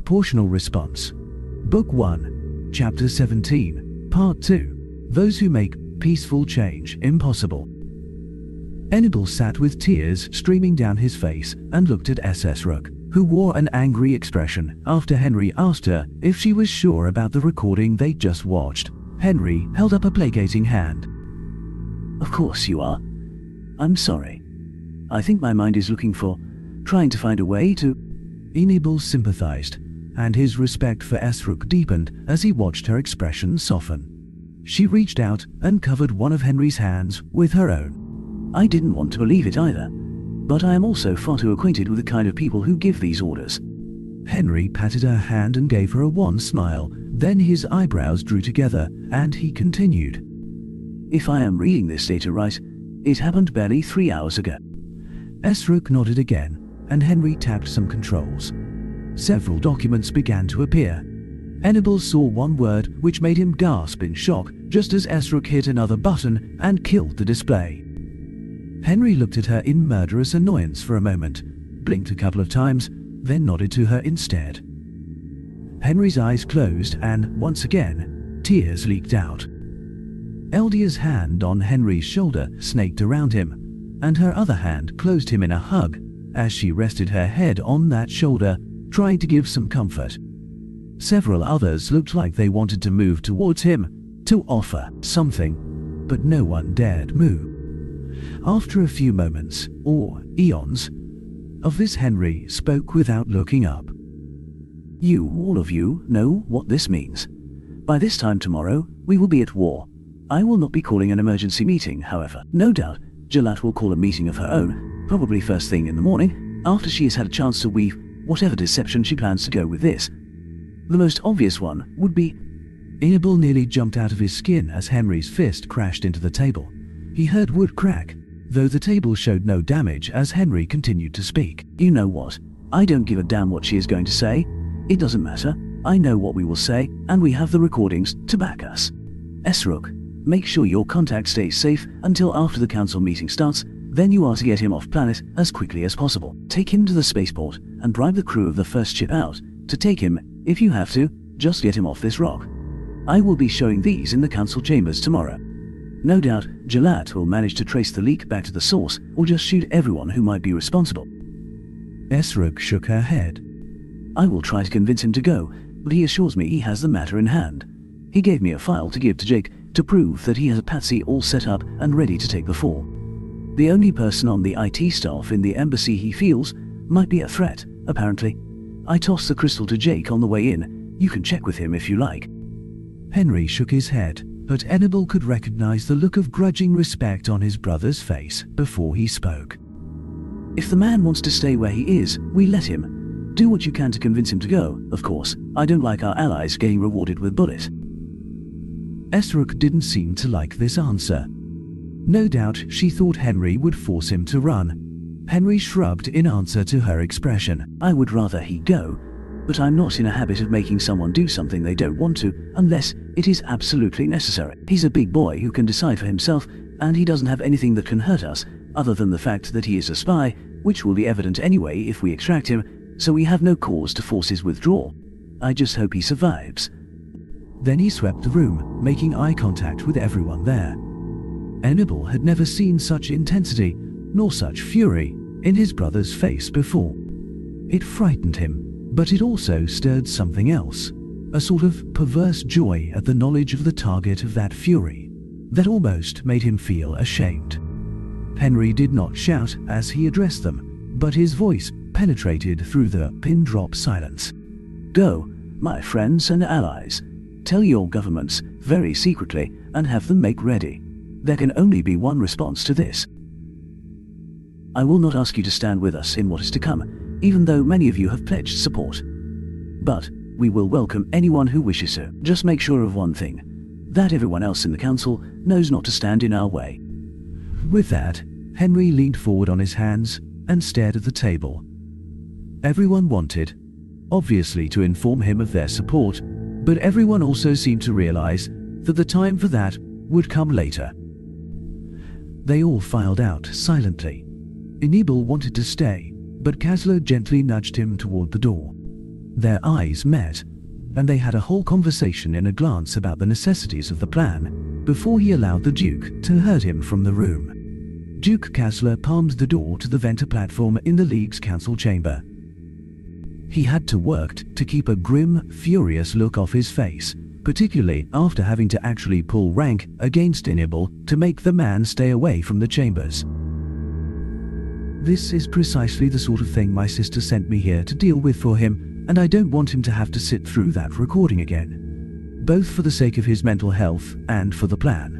proportional response. Book 1, Chapter 17, Part 2. Those who make peaceful change impossible. Hannibal sat with tears streaming down his face and looked at Fearadhach, who wore an angry expression after Henry asked her if she was sure about the recording they'd just watched. Henry held up a placating hand. Of course you are. I'm sorry. I think my mind is trying to find a way to... Hannibal sympathized, and his respect for Fearadhach deepened as he watched her expression soften. She reached out and covered one of Henry's hands with her own. I didn't want to believe it either, but I am also far too acquainted with the kind of people who give these orders. Henry patted her hand and gave her a wan smile. Then his eyebrows drew together, and he continued. If I am reading this data right, it happened barely 3 hours ago. Fearadhach nodded again, and Henry tapped some controls. Several documents began to appear. Hannibal saw one word which made him gasp in shock just as Fearadhach hit another button and killed the display. Henry looked at her in murderous annoyance for a moment, blinked a couple of times, then nodded to her instead. Henry's eyes closed and, once again, tears leaked out. Eldia's hand on Henry's shoulder snaked around him, and her other hand closed him in a hug as she rested her head on that shoulder, trying to give some comfort. Several others looked like they wanted to move towards him, to offer something, but no one dared move. After a few moments, or eons, of this Henry spoke without looking up. You, all of you, know what this means. By this time tomorrow, we will be at war. I will not be calling an emergency meeting, however. No doubt, Jalat will call a meeting of her own, probably first thing in the morning, after she has had a chance to weave whatever deception she plans to go with this. The most obvious one would be... Hannibal nearly jumped out of his skin as Henry's fist crashed into the table. He heard wood crack, though the table showed no damage as Henry continued to speak. You know what? I don't give a damn what she is going to say. It doesn't matter. I know what we will say, and we have the recordings to back us. Fearadhach, make sure your contact stays safe until after the council meeting starts, then you are to get him off planet as quickly as possible. Take him to the spaceport and bribe the crew of the first ship out to take him. If you have to, just get him off this rock. I will be showing these in the council chambers tomorrow. No doubt, Jalat will manage to trace the leak back to the source or just shoot everyone who might be responsible. Fearadhach shook her head. I will try to convince him to go, but he assures me he has the matter in hand. He gave me a file to give to Jake to prove that he has a patsy all set up and ready to take the fall. The only person on the IT staff in the embassy he feels might be a threat, apparently. I tossed the crystal to Jake on the way in. You can check with him if you like. Henry shook his head, but Hannibal could recognize the look of grudging respect on his brother's face before he spoke. If the man wants to stay where he is, we let him. Do what you can to convince him to go, of course. I don't like our allies getting rewarded with bullets. Fearadhach didn't seem to like this answer. No doubt she thought Henry would force him to run. Henry shrugged in answer to her expression. I would rather he go, but I'm not in a habit of making someone do something they don't want to unless it is absolutely necessary. He's a big boy who can decide for himself, and he doesn't have anything that can hurt us other than the fact that he is a spy, which will be evident anyway if we extract him, so we have no cause to force his withdrawal. I just hope he survives. Then he swept the room, making eye contact with everyone there. Hannibal had never seen such intensity, nor such fury, in his brother's face before. It frightened him, but it also stirred something else, a sort of perverse joy at the knowledge of the target of that fury, that almost made him feel ashamed. Henry did not shout as he addressed them, but his voice penetrated through the pin-drop silence. Go, my friends and allies. Tell your governments, very secretly, and have them make ready. There can only be one response to this. I will not ask you to stand with us in what is to come, even though many of you have pledged support. But we will welcome anyone who wishes so. Just make sure of one thing, that everyone else in the council knows not to stand in our way. With that, Henry leaned forward on his hands and stared at the table. Everyone wanted, obviously, to inform him of their support, but everyone also seemed to realize that the time for that would come later. They all filed out silently. Hannibal wanted to stay, but Kaslo gently nudged him toward the door. Their eyes met, and they had a whole conversation in a glance about the necessities of the plan before he allowed the Duke to herd him from the room. Duke Kasler palmed the door to the Venter platform in the League's council chamber. He had to work to keep a grim, furious look off his face, particularly after having to actually pull rank against Inibal to make the man stay away from the chambers. This is precisely the sort of thing my sister sent me here to deal with for him, and I don't want him to have to sit through that recording again, both for the sake of his mental health and for the plan.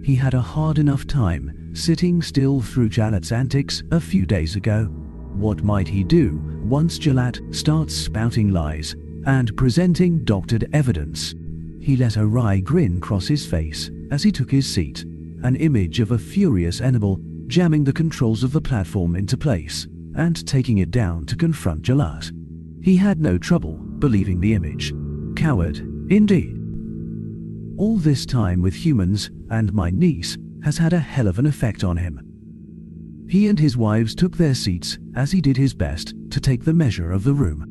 He had a hard enough time sitting still through Jalat's antics a few days ago. What might he do once Jalat starts spouting lies and presenting doctored evidence? He let a wry grin cross his face as he took his seat, an image of a furious Enable jamming the controls of the platform into place and taking it down to confront Jalat. He had no trouble believing the image. Coward, indeed. All this time with humans and my niece has had a hell of an effect on him. He and his wives took their seats as he did his best to take the measure of the room.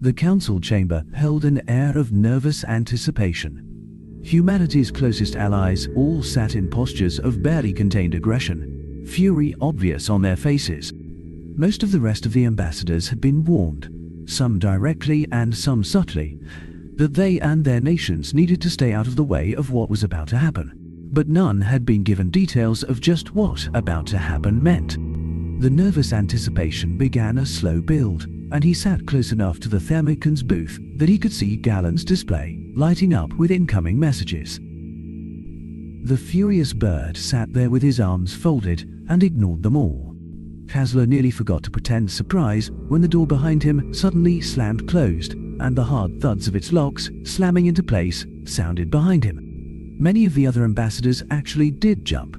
The council chamber held an air of nervous anticipation. Humanity's closest allies all sat in postures of barely contained aggression, fury obvious on their faces. Most of the rest of the ambassadors had been warned, some directly and some subtly, that they and their nations needed to stay out of the way of what was about to happen. But none had been given details of just what about to happen meant. The nervous anticipation began a slow build, and he sat close enough to the Thermican's booth that he could see Gallen's display lighting up with incoming messages. The furious bird sat there with his arms folded and ignored them all. Kasler nearly forgot to pretend surprise when the door behind him suddenly slammed closed, and the hard thuds of its locks slamming into place sounded behind him. Many of the other ambassadors actually did jump,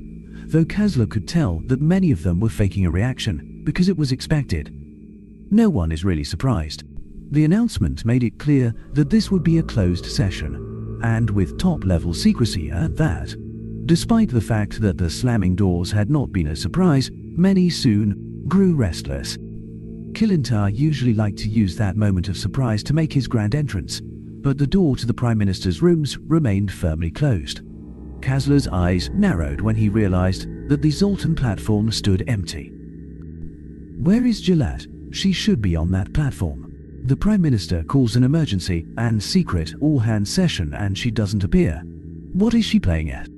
though Kasler could tell that many of them were faking a reaction because it was expected. No one is really surprised. The announcement made it clear that this would be a closed session, and with top-level secrecy at that. Despite the fact that the slamming doors had not been a surprise, many soon grew restless. Kilintar usually liked to use that moment of surprise to make his grand entrance, but the door to the Prime Minister's rooms remained firmly closed. Kasler's eyes narrowed when he realized that the Zoltan platform stood empty. Where is Jalat? She should be on that platform. The Prime Minister calls an emergency and secret all-hands session and she doesn't appear. What is she playing at?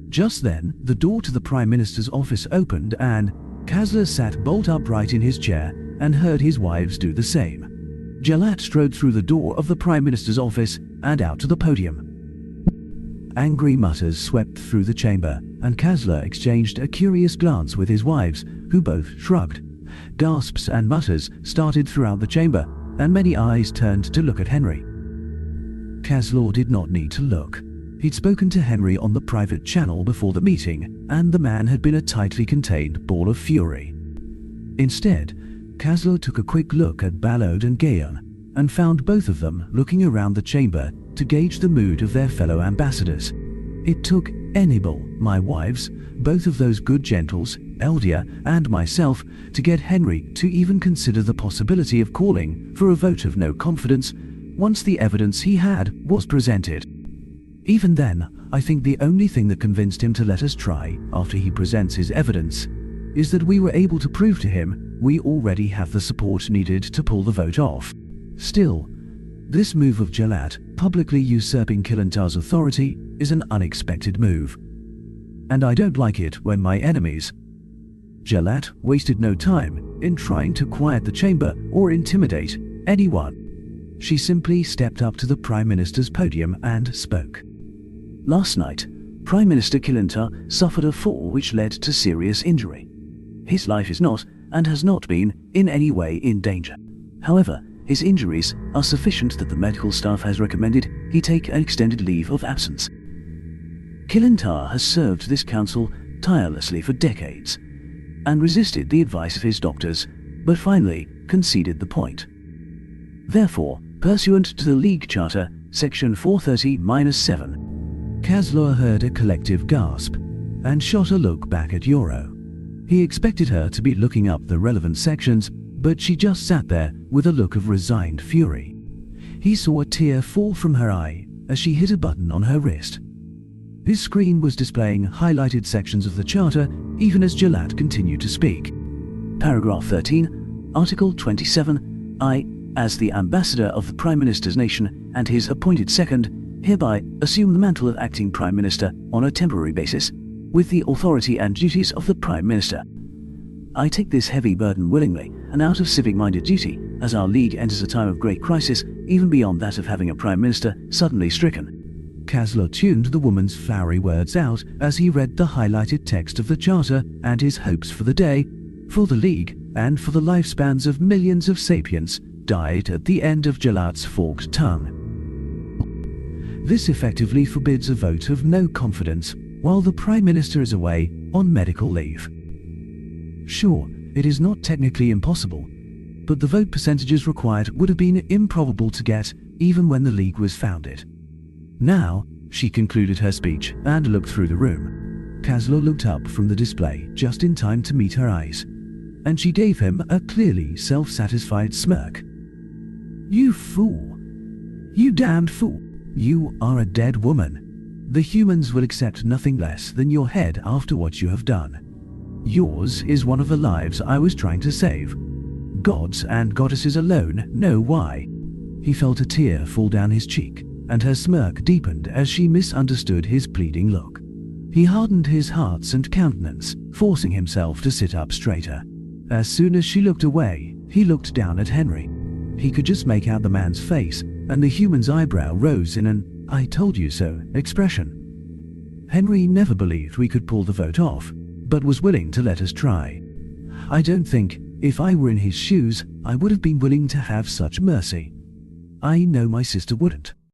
Just then, the door to the Prime Minister's office opened and Kasler sat bolt upright in his chair and heard his wives do the same. Jalat strode through the door of the Prime Minister's office and out to the podium. Angry mutters swept through the chamber, and Kasler exchanged a curious glance with his wives, who both shrugged. Gasps and mutters started throughout the chamber, and many eyes turned to look at Henry. Kasler did not need to look. He'd spoken to Henry on the private channel before the meeting, and the man had been a tightly contained ball of fury. Instead, Kasler took a quick look at Ballod and Gaon, and found both of them looking around the chamber to gauge the mood of their fellow ambassadors. It took Enibal, my wives, both of those good gentles, Eldia and myself, to get Henry to even consider the possibility of calling for a vote of no confidence once the evidence he had was presented. Even then, I think the only thing that convinced him to let us try after he presents his evidence is that we were able to prove to him we already have the support needed to pull the vote off. Still, this move of Jalat publicly usurping Kilintar's authority is an unexpected move. And I don't like it when my enemies. Jalat wasted no time in trying to quiet the chamber or intimidate anyone. She simply stepped up to the Prime Minister's podium and spoke. Last night, Prime Minister Kilintar suffered a fall which led to serious injury. His life is not, and has not been, in any way in danger. However, his injuries are sufficient that the medical staff has recommended he take an extended leave of absence. Kilintar has served this council tirelessly for decades, and resisted the advice of his doctors, but finally conceded the point. Therefore, pursuant to the League Charter, Section 430-7, Kasler heard a collective gasp, and shot a look back at Euro. He expected her to be looking up the relevant sections, but she just sat there with a look of resigned fury. He saw a tear fall from her eye as she hit a button on her wrist. His screen was displaying highlighted sections of the charter even as Jalad continued to speak. Paragraph 13, Article 27. I, as the ambassador of the Prime Minister's nation and his appointed second, hereby assume the mantle of acting Prime Minister on a temporary basis, with the authority and duties of the Prime Minister. I take this heavy burden willingly and out of civic-minded duty, as our League enters a time of great crisis, even beyond that of having a Prime Minister suddenly stricken. Kaslo tuned the woman's flowery words out as he read the highlighted text of the charter and his hopes for the day, for the League, and for the lifespans of millions of sapients died at the end of Jalad's forked tongue. This effectively forbids a vote of no confidence while the Prime Minister is away on medical leave. Sure, it is not technically impossible, but the vote percentages required would have been improbable to get even when the League was founded. Now, she concluded her speech and looked through the room. Kaslo looked up from the display just in time to meet her eyes, and she gave him a clearly self-satisfied smirk. You fool! You damned fool! You are a dead woman. The humans will accept nothing less than your head after what you have done. Yours is one of the lives I was trying to save. Gods and goddesses alone know why. He felt a tear fall down his cheek, and her smirk deepened as she misunderstood his pleading look. He hardened his heart and countenance, forcing himself to sit up straighter. As soon as she looked away, he looked down at Henry. He could just make out the man's face, and the human's eyebrow rose in an "I told you so" expression. Henry never believed we could pull the vote off, but was willing to let us try. I don't think, if I were in his shoes, I would have been willing to have such mercy. I know my sister wouldn't.